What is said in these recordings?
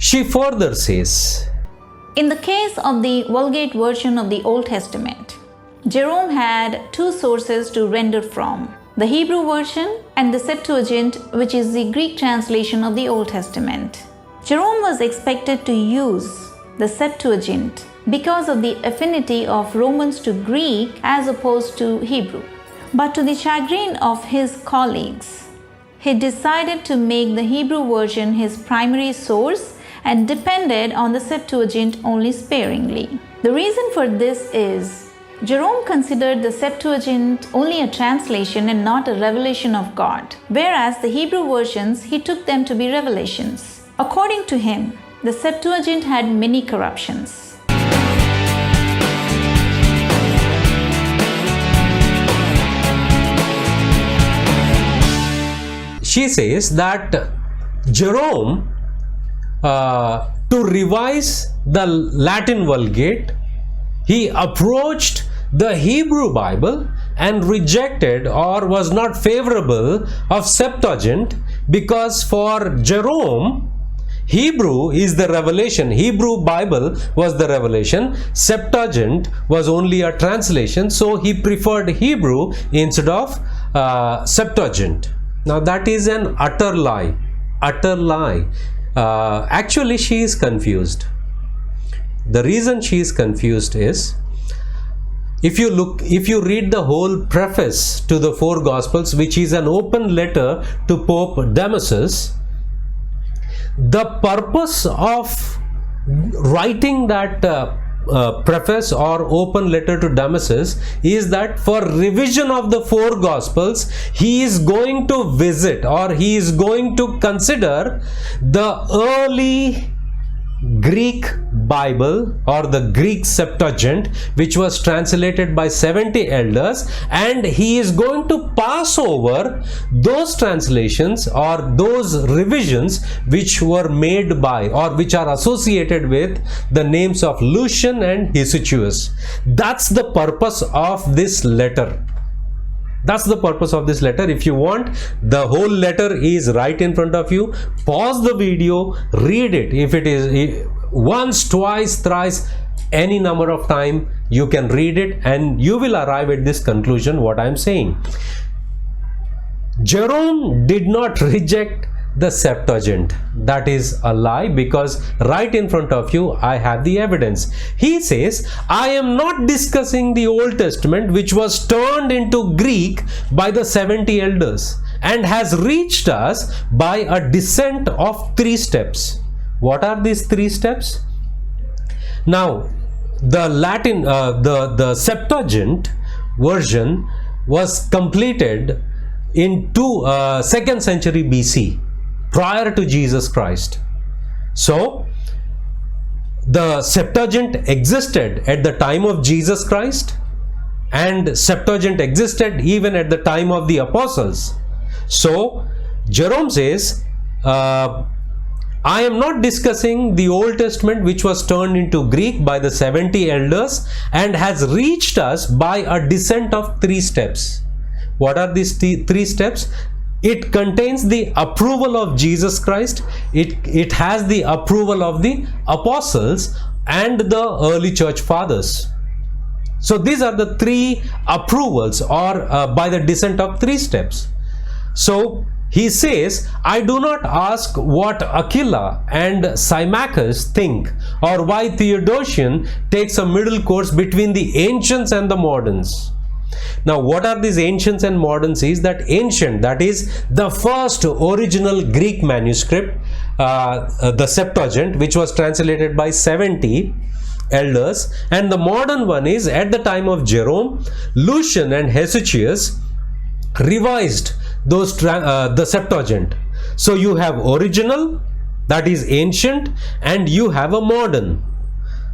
She further says, in the case of the Vulgate version of the Old Testament, Jerome had two sources to render from: the Hebrew version and the Septuagint, which is the Greek translation of the Old Testament. Jerome was expected to use the Septuagint because of the affinity of Romans to Greek as opposed to Hebrew. But to the chagrin of his colleagues, he decided to make the Hebrew version his primary source and depended on the Septuagint only sparingly. The reason for this is Jerome considered the Septuagint only a translation and not a revelation of God, whereas the Hebrew versions, he took them to be revelations. According to him, the Septuagint had many corruptions. she says that Jerome, to revise the Latin Vulgate, he approached the Hebrew Bible and rejected or was not favorable of Septuagint, because for Jerome, Hebrew is the revelation. Hebrew Bible was the revelation. Septuagint was only a translation, so he preferred Hebrew instead of Septuagint. Now that is an utter lie. Utter lie. Actually, she is confused. The reason she is confused is, if you read the whole preface to the four Gospels, which is an open letter to Pope Damasus, the purpose of writing that preface or open letter to Damasus is that for revision of the four Gospels, he is going to visit, or he is going to consider the early Greek Bible or the Greek Septuagint, which was translated by 70 elders, and he is going to pass over those translations or those revisions which were made by or which are associated with the names of Lucian and Hesychius. That's the purpose of this letter. That's the purpose of this letter. If you want, the whole letter is right in front of you. Pause the video, read it. If it is once, twice, thrice, any number of time, you can read it and you will arrive at this conclusion what I am saying. Jerome did not reject the Septuagint. That is a lie, because right in front of you I have the evidence. He says, I am not discussing the Old Testament, which was turned into Greek by the 70 elders and has reached us by a descent of 3 steps. What are these 3 steps? Now, the Latin, the Septuagint version was completed in 2nd century BC, prior to Jesus Christ. So, the Septuagint existed at the time of Jesus Christ, and Septuagint existed even at the time of the apostles. So, Jerome says, I am not discussing the Old Testament, which was turned into Greek by the 70 elders and has reached us by a descent of 3 steps. What are these 3 steps? It contains the approval of Jesus Christ, it has the approval of the apostles and the early church fathers. So these are the 3 approvals, or by the descent of 3 steps. So he says, I do not ask what Aquila and Symmachus think, or why Theodotion takes a middle course between the ancients and the moderns. Now, what are these ancients and moderns? Is that ancient, that is the first original Greek manuscript, the Septuagint, which was translated by 70 elders, and the modern one is at the time of Jerome, Lucian and Hesychius revised those the Septuagint. So you have original, that is ancient, and you have a modern.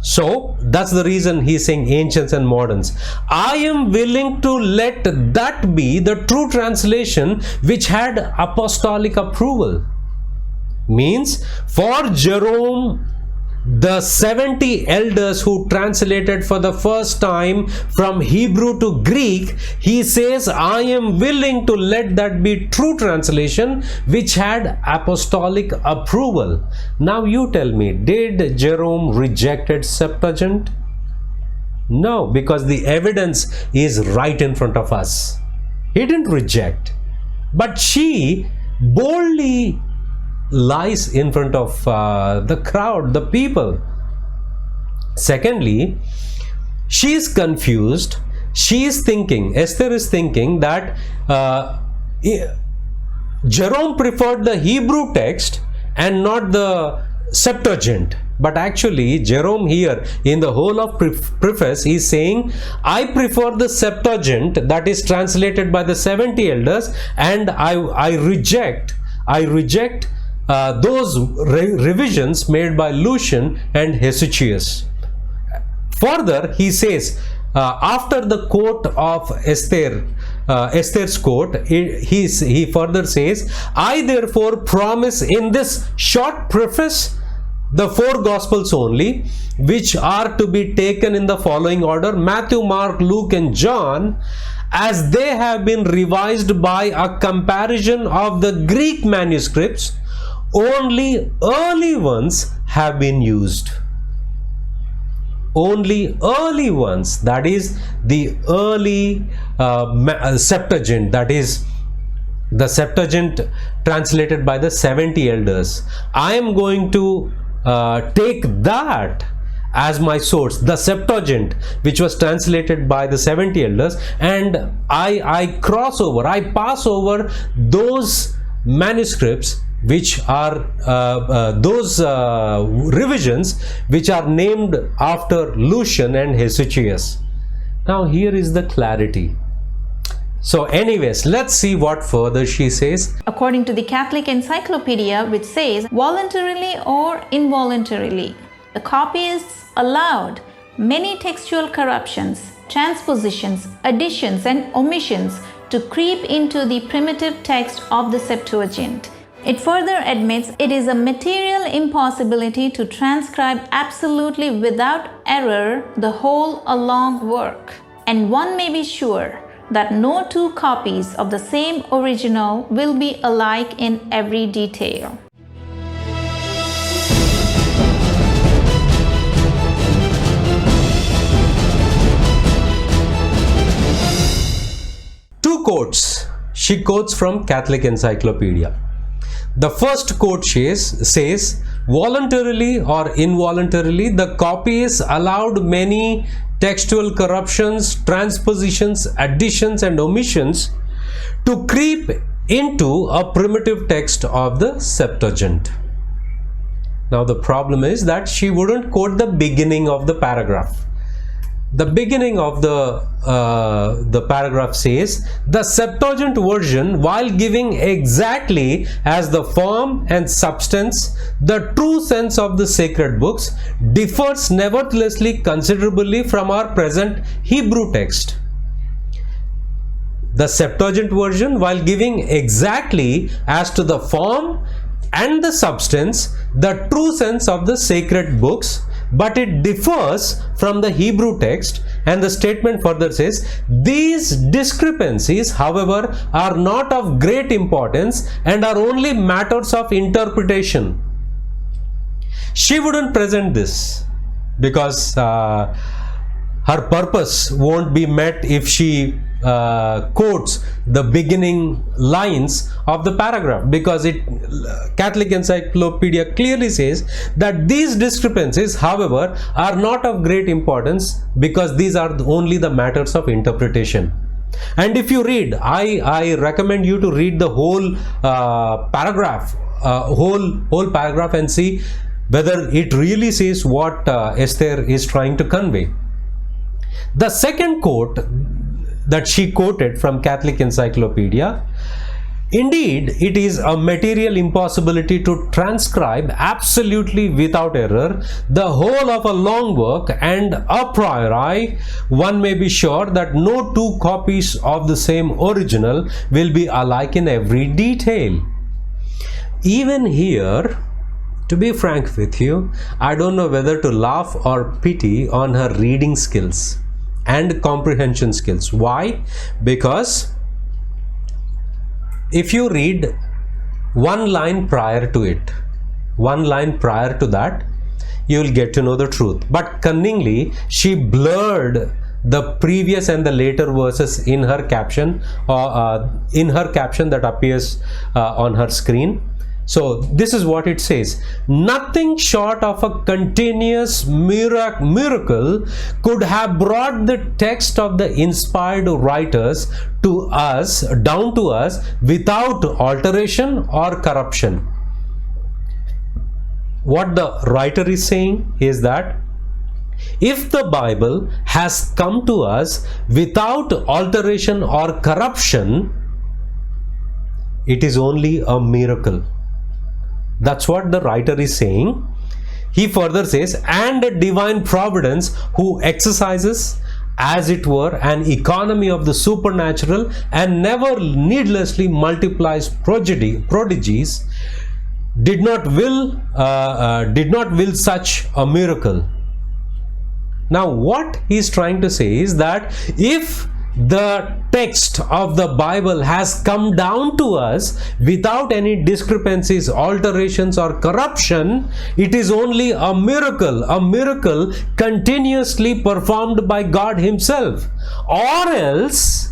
So that's the reason he's saying ancients and moderns. I am willing to let that be the true translation which had apostolic approval. Means for Jerome the 70 elders who translated for the first time from Hebrew to Greek, he says, I am willing to let that be true translation which had apostolic approval. Now you tell me, did Jerome rejected Septuagint? No, because the evidence is right in front of us. He didn't reject, but she boldly lies in front of the crowd, the people. Secondly, she is confused. She is thinking, Esther is thinking that Jerome preferred the Hebrew text and not the Septuagint. But actually, Jerome here in the whole of preface is saying, I prefer the Septuagint that is translated by the 70 elders, and I reject those revisions made by Lucian and Hesychius. Further, he says, after the quote of Esther's quote, he further says, I therefore promise in this short preface the 4 Gospels only, which are to be taken in the following order: Matthew, Mark, Luke, and John, as they have been revised by a comparison of the Greek manuscripts. Only early ones have been used. Only early ones, that is the early Septuagint, that is the Septuagint translated by the 70 elders. I am going to take that as my source, the Septuagint, which was translated by the 70 elders, and I pass over those manuscripts which are those revisions which are named after Lucian and Hesychius. Now here is the clarity. So anyways, let's see what further she says. According to the Catholic Encyclopedia, which says, voluntarily or involuntarily, the copyists allowed many textual corruptions, transpositions, additions, and omissions to creep into the primitive text of the Septuagint. It further admits it is a material impossibility to transcribe absolutely without error the whole long work, and one may be sure that no 2 copies of the same original will be alike in every detail. Two quotes she quotes from Catholic Encyclopedia. The first quote says, voluntarily or involuntarily, the copyists allowed many textual corruptions, transpositions, additions, and omissions to creep into a primitive text of the Septuagint. Now the problem is that she wouldn't quote the beginning of the paragraph. The beginning of the paragraph says, the Septuagint version, while giving exactly as the form and substance the true sense of the sacred books, differs neverthelessly considerably from our present Hebrew text. The Septuagint version, while giving exactly as to the form and the substance the true sense of the sacred books, but it differs from the Hebrew text, and the statement further says, these discrepancies, however, are not of great importance and are only matters of interpretation. She wouldn't present this because her purpose won't be met if she quotes the beginning lines of the paragraph, because Catholic Encyclopedia clearly says that these discrepancies, however, are not of great importance because these are only the matters of interpretation. And if you read, I recommend you to read the whole paragraph, whole paragraph, and see whether it really says what Esther is trying to convey. The second quote that she quoted from Catholic Encyclopedia, indeed, it is a material impossibility to transcribe absolutely without error the whole of a long work, and a priori one may be sure that no 2 copies of the same original will be alike in every detail. Even here, To be frank with you, I don't know whether to laugh or pity on her reading skills and comprehension skills. Why? Because if you read one line prior to it, one line prior to that, you will get to know the truth. But cunningly, she blurred the previous and the later verses in her caption, that appears on her screen. So this is what it says: nothing short of a continuous miracle could have brought the text of the inspired writers to us, down to us, without alteration or corruption. What the writer is saying is that if the Bible has come to us without alteration or corruption, it is only a miracle. That's what the writer is saying. He further says, and a divine providence who exercises, as it were, an economy of the supernatural and never needlessly multiplies prodigies, did not will such a miracle. Now what he is trying to say is that if the text of the Bible has come down to us without any discrepancies, alterations or corruption, it is only a miracle continuously performed by God himself, or else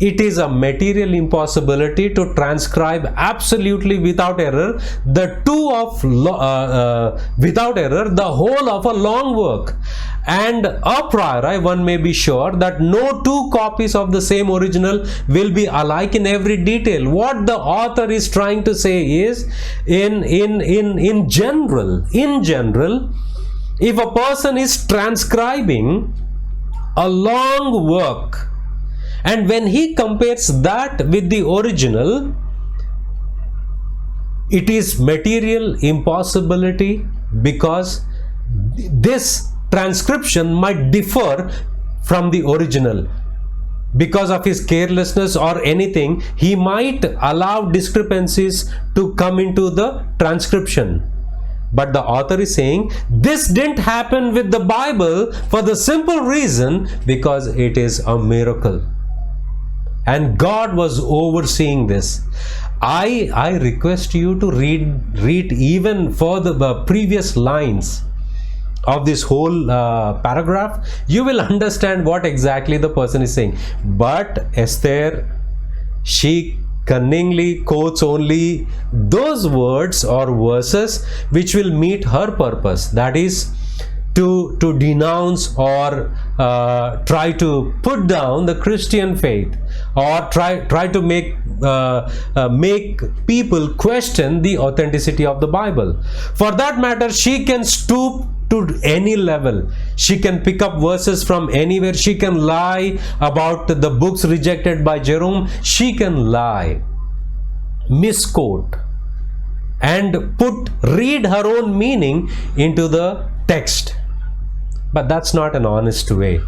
it is a material impossibility to transcribe absolutely without error the whole of a long work. And a priori, one may be sure that no two copies of the same original will be alike in every detail. What the author is trying to say is, in general, if a person is transcribing a long work, and when he compares that with the original, it is material impossibility, because this transcription might differ from the original. Because of his carelessness or anything, he might allow discrepancies to come into the transcription. But the author is saying this didn't happen with the Bible for the simple reason because it is a miracle. And God was overseeing this. I request you to read even for the previous lines of this whole paragraph. You will understand what exactly the person is saying. But Esther, she cunningly quotes only those words or verses which will meet her purpose, that is to denounce or try to put down the Christian faith, or try to make people question the authenticity of the Bible. For that matter, she can stoop to any level. She can pick up verses from anywhere. She can lie about the books rejected by Jerome. She can lie, misquote, and read her own meaning into the text. But that's not an honest way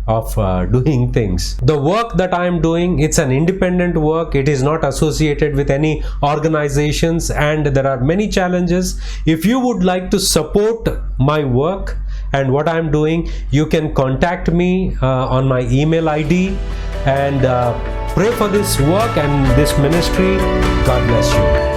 of doing things. The work that I am doing, it's an independent work. It is not associated with any organizations, and there are many challenges. If you would like to support my work and what I am doing, you can contact me on my email ID and pray for this work and this ministry. God bless you.